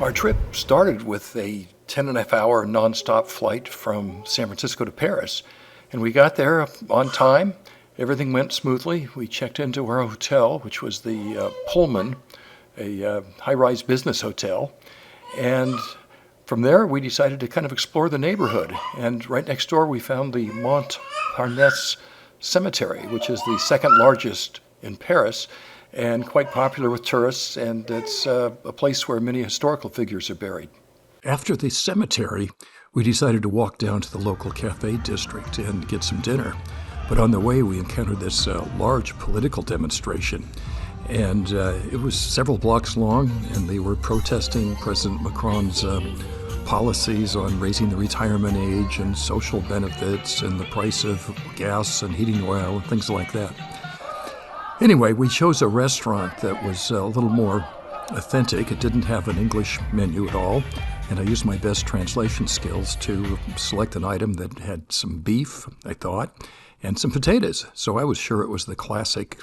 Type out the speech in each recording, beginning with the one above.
Our trip started with a 10.5-hour nonstop flight from San Francisco to Paris. And we got there on time. Everything went smoothly. We checked into our hotel, which was the Pullman, a high-rise business hotel. And from there, we decided to kind of explore the neighborhood. And right next door, we found the Montparnasse Cemetery, which is the second largest in Paris and quite popular with tourists. And it's a place where many historical figures are buried. After the cemetery, we decided to walk down to the local cafe district and get some dinner. But on the way, we encountered this large political demonstration. And it was several blocks long, and they were protesting President Macron's policies on raising the retirement age and social benefits and the price of gas and heating oil and things like that. Anyway, we chose a restaurant that was a little more authentic. It didn't have an English menu at all, and I used my best translation skills to select an item that had some beef, I thought, and some potatoes. So I was sure it was the classic,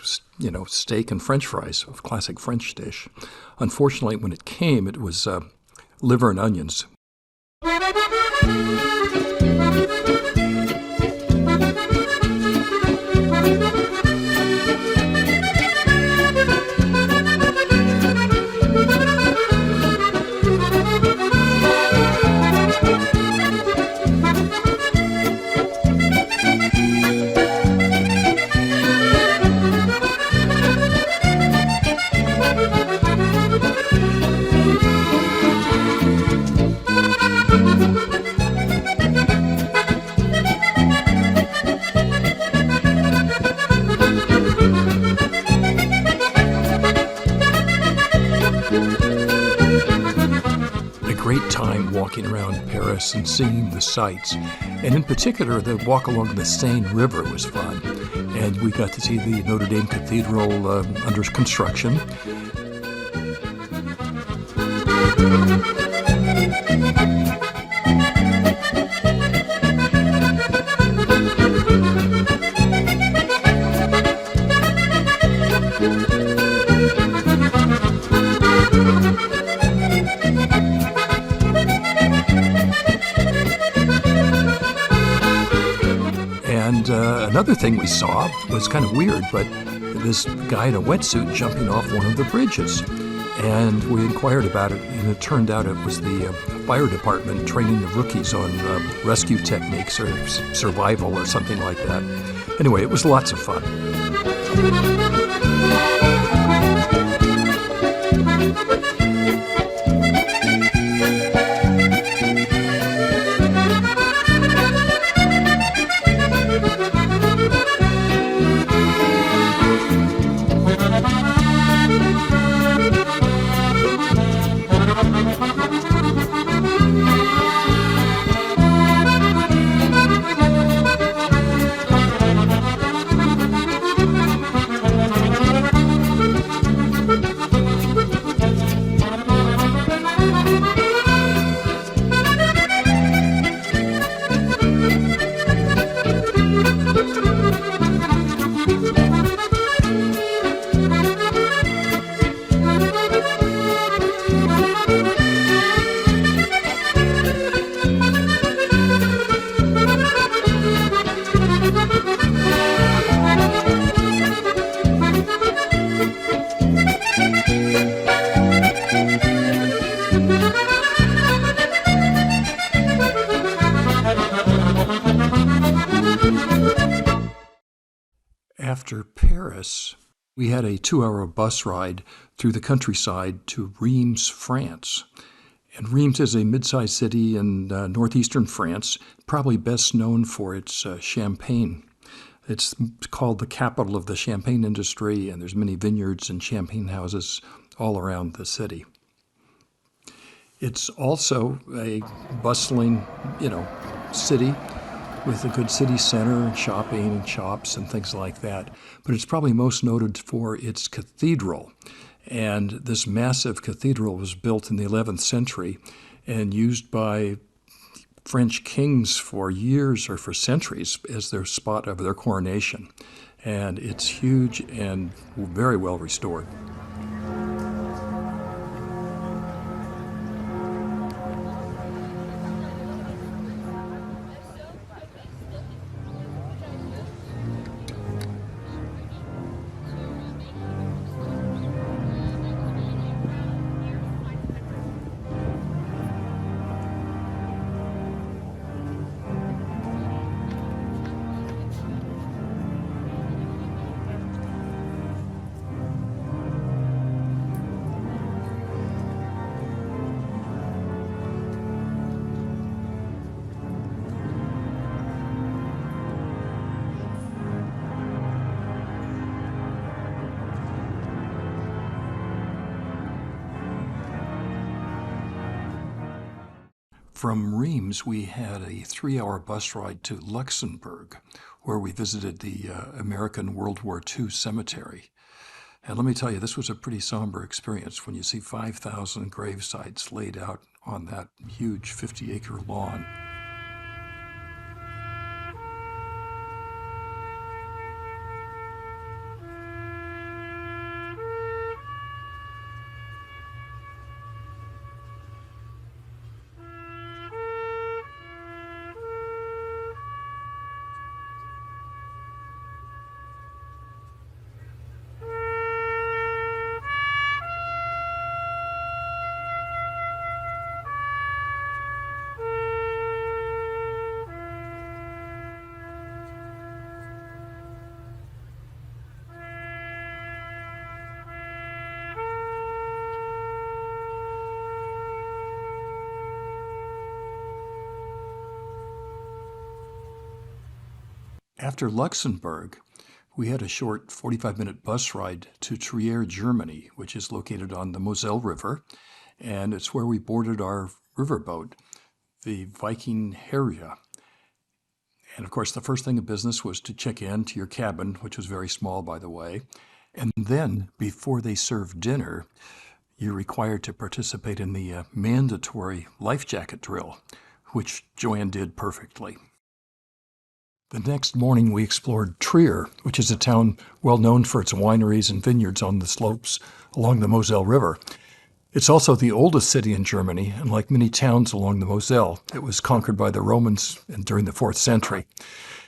steak and French fries, a classic French dish. Unfortunately, when it came, it was liver and onions. Walking around Paris and seeing the sights. And in particular, the walk along the Seine River was fun. And we got to see the Notre Dame Cathedral under construction. Another thing we saw was kind of weird, but this guy in a wetsuit jumping off one of the bridges. And we inquired about it, and it turned out it was the fire department training the rookies on rescue techniques or survival or something like that. Anyway, it was lots of fun. After Paris, we had a 2-hour bus ride through the countryside to Reims, France. And Reims is a mid-sized city in northeastern France, probably best known for its champagne. It's called the capital of the champagne industry, and there's many vineyards and champagne houses all around the city. It's also a bustling, city with a good city center and shopping and shops and things like that. But it's probably most noted for its cathedral. And this massive cathedral was built in the 11th century and used by French kings for years or for centuries as their spot of their coronation. And it's huge and very well restored. From Reims, we had a 3-hour bus ride to Luxembourg, where we visited the American World War II cemetery. And let me tell you, this was a pretty somber experience when you see 5,000 grave sites laid out on that huge 50-acre lawn. After Luxembourg, we had a short 45-minute bus ride to Trier, Germany, which is located on the Moselle River, and it's where we boarded our riverboat, the Viking Herja. And of course, the first thing of business was to check in to your cabin, which was very small, by the way. And then, before they served dinner, you're required to participate in the mandatory life jacket drill, which Joanne did perfectly. The next morning, we explored Trier, which is a town well known for its wineries and vineyards on the slopes along the Moselle River. It's also the oldest city in Germany, and like many towns along the Moselle, it was conquered by the Romans during the 4th century.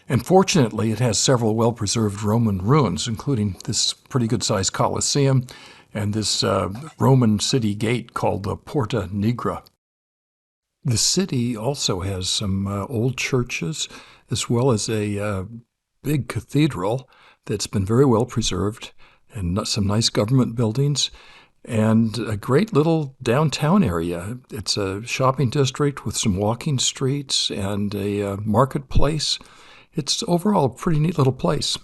And fortunately, it has several well-preserved Roman ruins, including this pretty good-sized Colosseum and this Roman city gate called the Porta Nigra. The city also has some old churches, as well as a big cathedral that's been very well preserved, and some nice government buildings, and a great little downtown area. It's a shopping district with some walking streets and a marketplace. It's overall a pretty neat little place.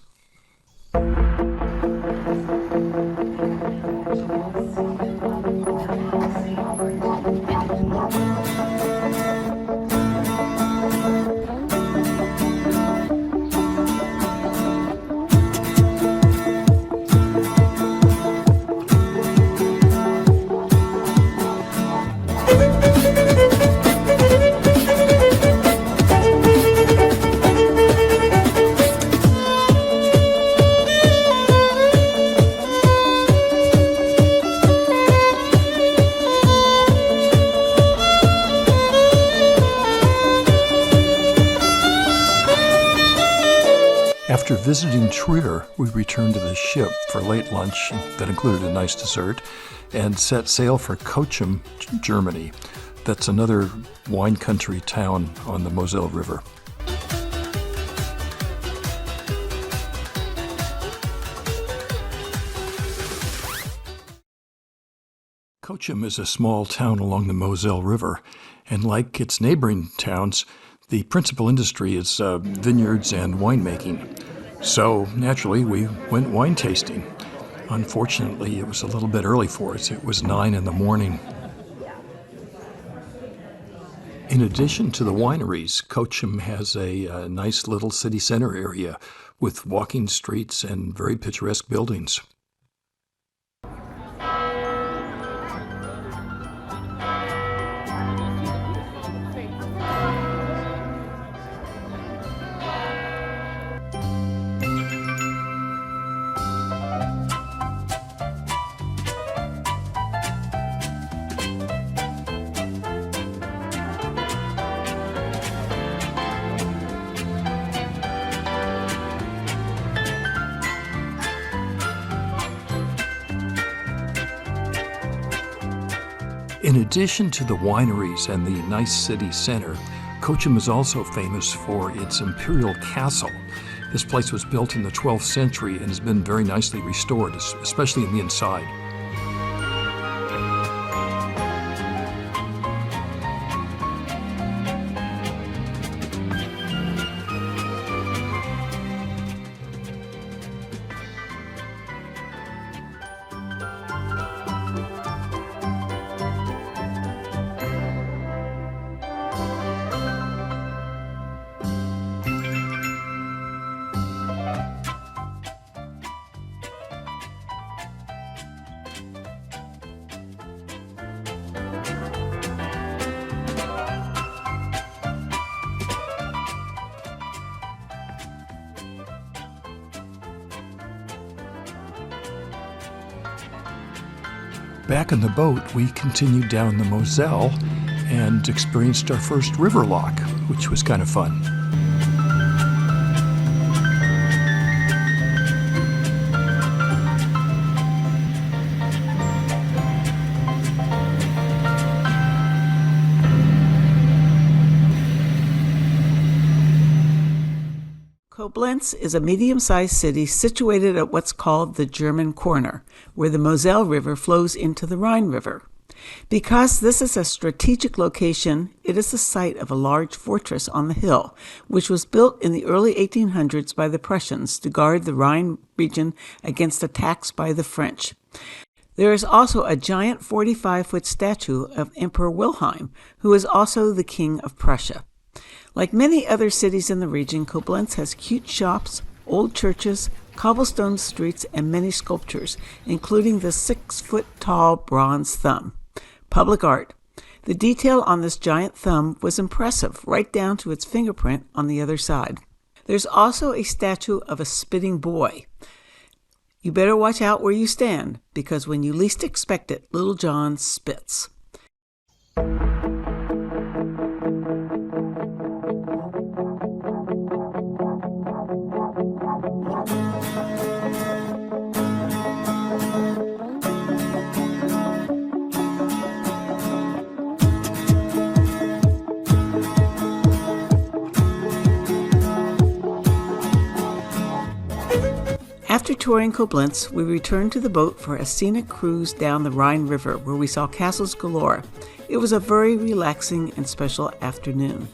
After visiting Trier, we returned to the ship for late lunch that included a nice dessert and set sail for Cochem, Germany. That's another wine country town on the Moselle River. Cochem is a small town along the Moselle River, and like its neighboring towns, the principal industry is vineyards and winemaking. So, naturally, we went wine tasting. Unfortunately, it was a little bit early for us. It was 9 in the morning. In addition to the wineries, Cochem has a nice little city center area with walking streets and very picturesque buildings. In addition to the wineries and the nice city center, Cochem is also famous for its imperial castle. This place was built in the 12th century and has been very nicely restored, especially in the inside. Back in the boat, we continued down the Moselle and experienced our first river lock, which was kind of fun. Koblenz is a medium-sized city situated at what's called the German Corner, where the Moselle River flows into the Rhine River. Because this is a strategic location, it is the site of a large fortress on the hill, which was built in the early 1800s by the Prussians to guard the Rhine region against attacks by the French. There is also a giant 45-foot statue of Emperor Wilhelm, who is also the King of Prussia. Like many other cities in the region, Koblenz has cute shops, old churches, cobblestone streets, and many sculptures, including the 6-foot-tall bronze thumb. Public art. The detail on this giant thumb was impressive, right down to its fingerprint on the other side. There's also a statue of a spitting boy. You better watch out where you stand, because when you least expect it, Little John spits. After touring Koblenz, we returned to the boat for a scenic cruise down the Rhine River where we saw castles galore. It was a very relaxing and special afternoon.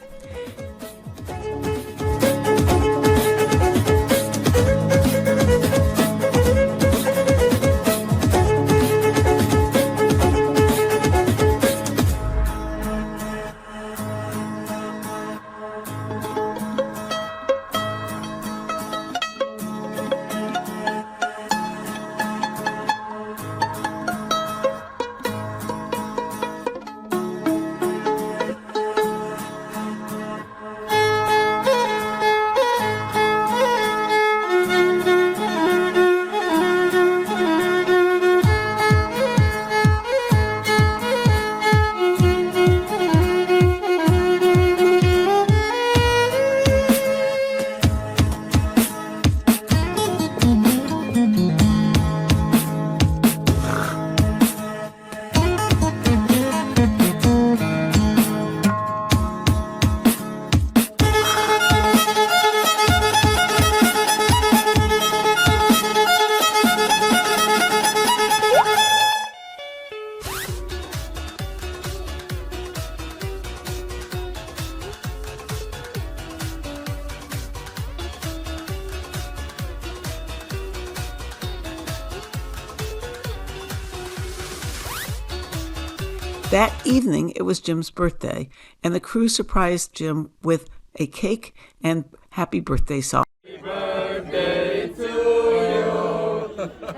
That evening, it was Jim's birthday, and the crew surprised Jim with a cake and happy birthday song. Happy birthday to you.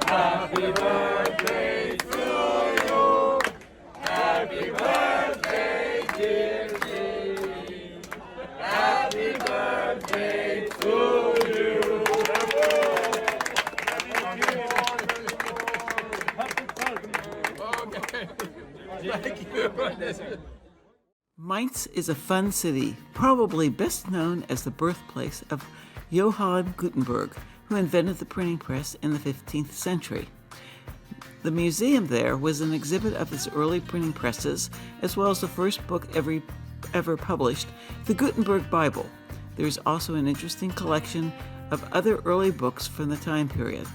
Happy birthday to you. Happy birthday, dear Jim. Happy birthday to you. Thank you. Mainz is a fun city, probably best known as the birthplace of Johann Gutenberg, who invented the printing press in the 15th century. The museum there was an exhibit of his early printing presses, as well as the first book ever published, the Gutenberg Bible. There's also an interesting collection of other early books from the time period.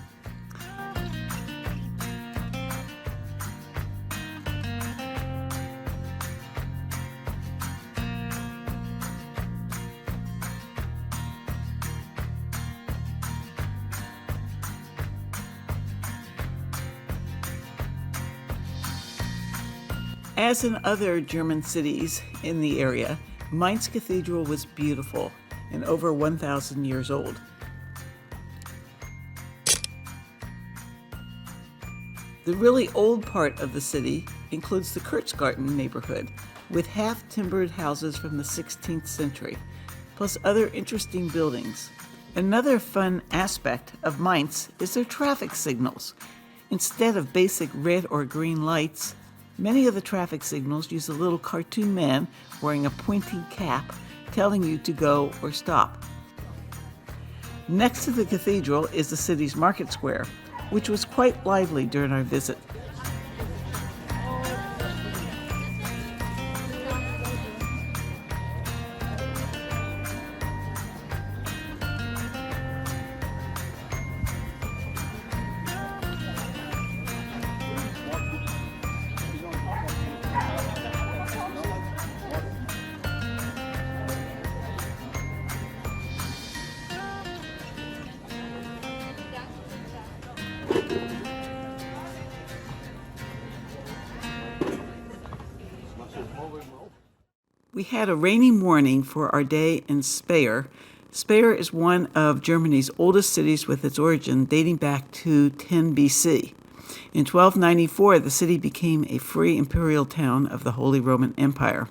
As in other German cities in the area, Mainz Cathedral was beautiful and over 1,000 years old. The really old part of the city includes the Kurtzgarten neighborhood, with half-timbered houses from the 16th century, plus other interesting buildings. Another fun aspect of Mainz is their traffic signals. Instead of basic red or green lights, many of the traffic signals use a little cartoon man wearing a pointy cap telling you to go or stop. Next to the cathedral is the city's market square, which was quite lively during our visit. We had a rainy morning for our day in Spier. Spier is one of Germany's oldest cities with its origin dating back to 10 BC. In 1294, the city became a free imperial town of the Holy Roman Empire.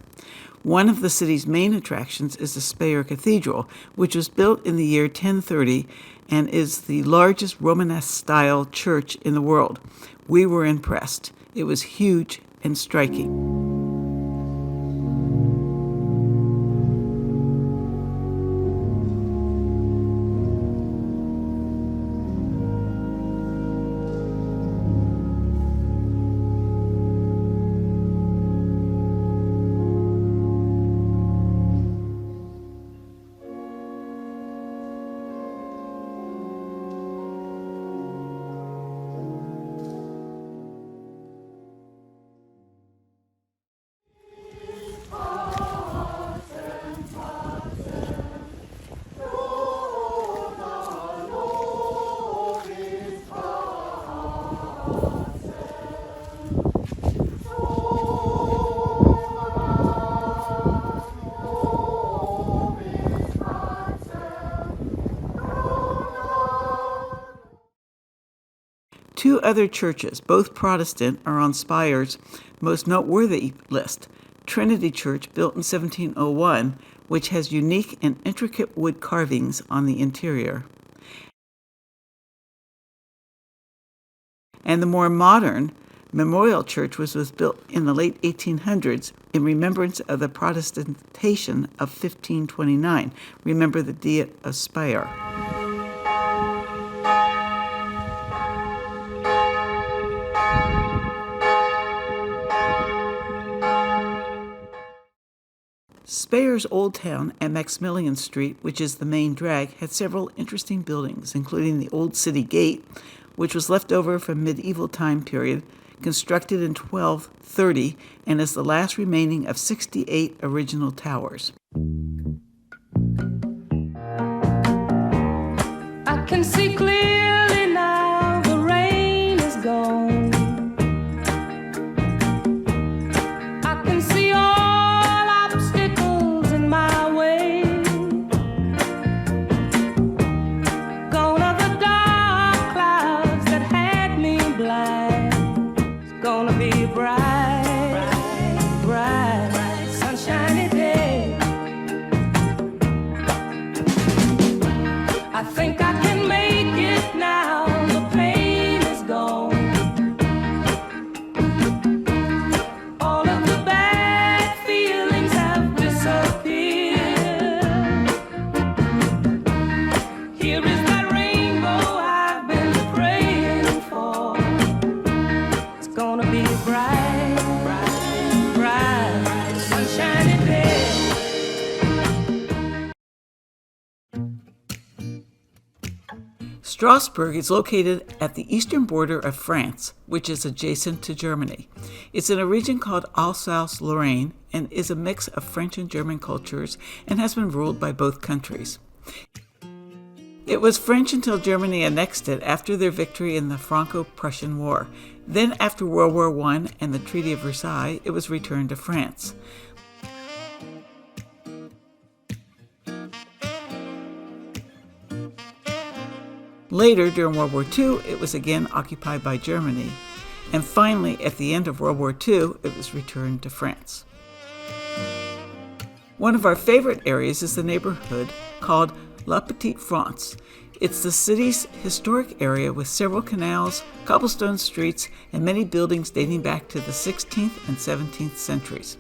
One of the city's main attractions is the Spier Cathedral, which was built in the year 1030 and is the largest Romanesque-style church in the world. We were impressed. It was huge and striking. Two other churches, both Protestant, are on Spier's most noteworthy list. Trinity Church, built in 1701, which has unique and intricate wood carvings on the interior. And the more modern Memorial Church was built in the late 1800s in remembrance of the Protestantation of 1529. Remember the Diet of Spier. Spier's Old Town at Maximilian Street, which is the main drag, had several interesting buildings, including the Old City Gate, which was left over from medieval time period, constructed in 1230, and is the last remaining of 68 original towers. I can see clearly now, the rain is gone. I can see all obstacles in my way. Gone are the dark clouds that had me blind. It's gonna be a bright, bright, sunshiny day. I think I can make it now, the pain is gone. All of the bad feelings have disappeared. Here is that rainbow I've been praying for. It's gonna be a bright, bright, bright, sunshiny day. Strasbourg is located at the eastern border of France, which is adjacent to Germany. It's in a region called Alsace-Lorraine and is a mix of French and German cultures and has been ruled by both countries. It was French until Germany annexed it after their victory in the Franco-Prussian War. Then, after World War I and the Treaty of Versailles, it was returned to France. Later, during World War II, it was again occupied by Germany. And finally, at the end of World War II, it was returned to France. One of our favorite areas is the neighborhood called La Petite France. It's the city's historic area with several canals, cobblestone streets, and many buildings dating back to the 16th and 17th centuries.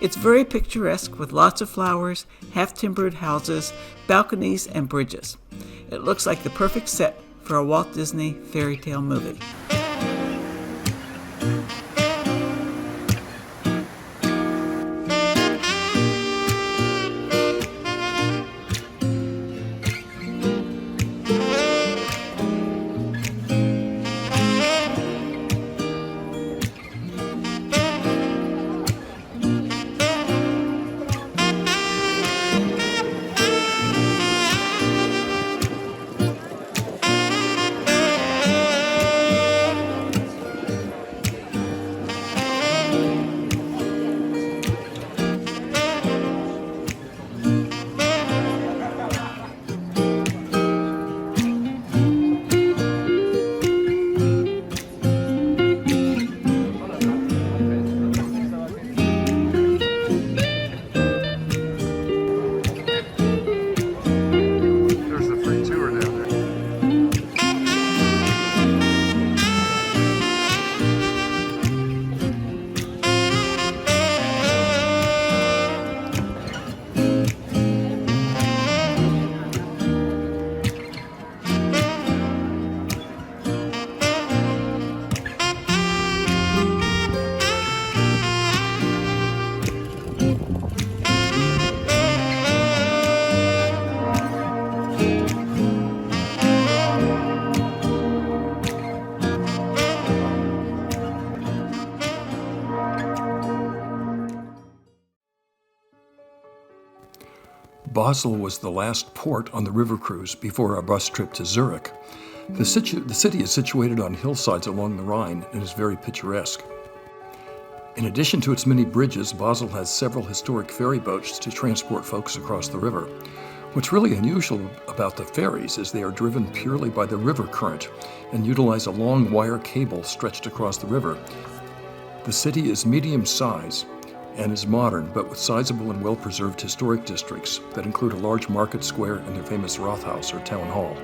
It's very picturesque with lots of flowers, half-timbered houses, balconies, and bridges. It looks like the perfect set for a Walt Disney fairy tale movie. Basel was the last port on the river cruise before our bus trip to Zurich. The city is situated on hillsides along the Rhine and is very picturesque. In addition to its many bridges, Basel has several historic ferry boats to transport folks across the river. What's really unusual about the ferries is they are driven purely by the river current and utilize a long wire cable stretched across the river. The city is medium size and is modern, but with sizable and well-preserved historic districts that include a large market square and their famous Rathaus, or town hall.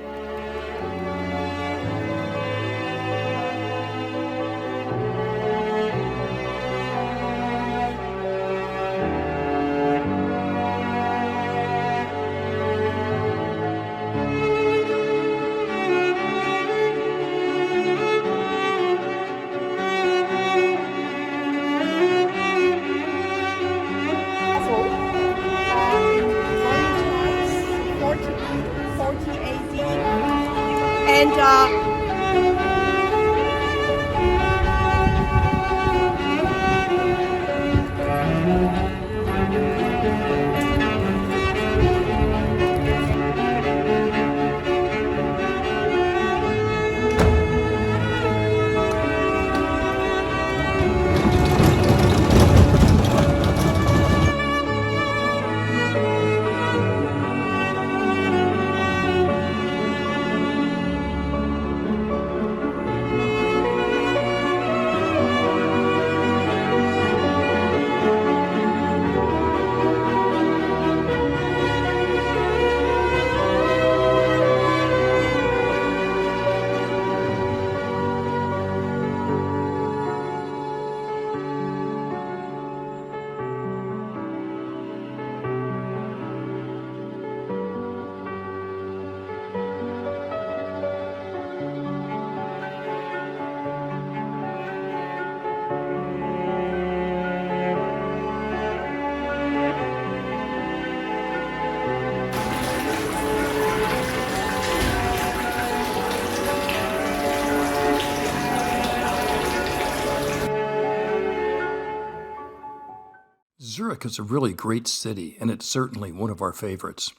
Zurich is a really great city, and it's certainly one of our favorites.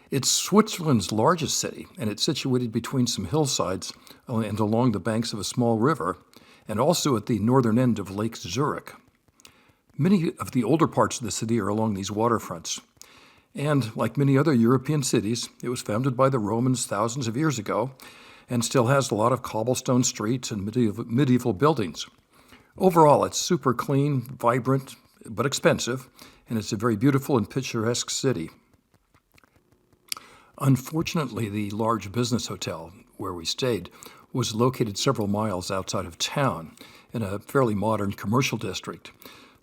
It's Switzerland's largest city, and it's situated between some hillsides and along the banks of a small river, and also at the northern end of Lake Zurich. Many of the older parts of the city are along these waterfronts. And like many other European cities, it was founded by the Romans thousands of years ago, and still has a lot of cobblestone streets and medieval buildings. Overall, it's super clean, vibrant, but expensive, and it's a very beautiful and picturesque city. Unfortunately, the large business hotel where we stayed was located several miles outside of town in a fairly modern commercial district.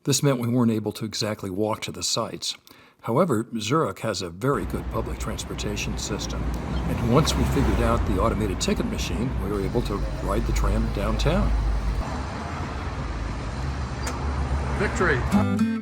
This meant we weren't able to exactly walk to the sites. However, Zurich has a very good public transportation system, and once we figured out the automated ticket machine, we were able to ride the tram downtown. Victory.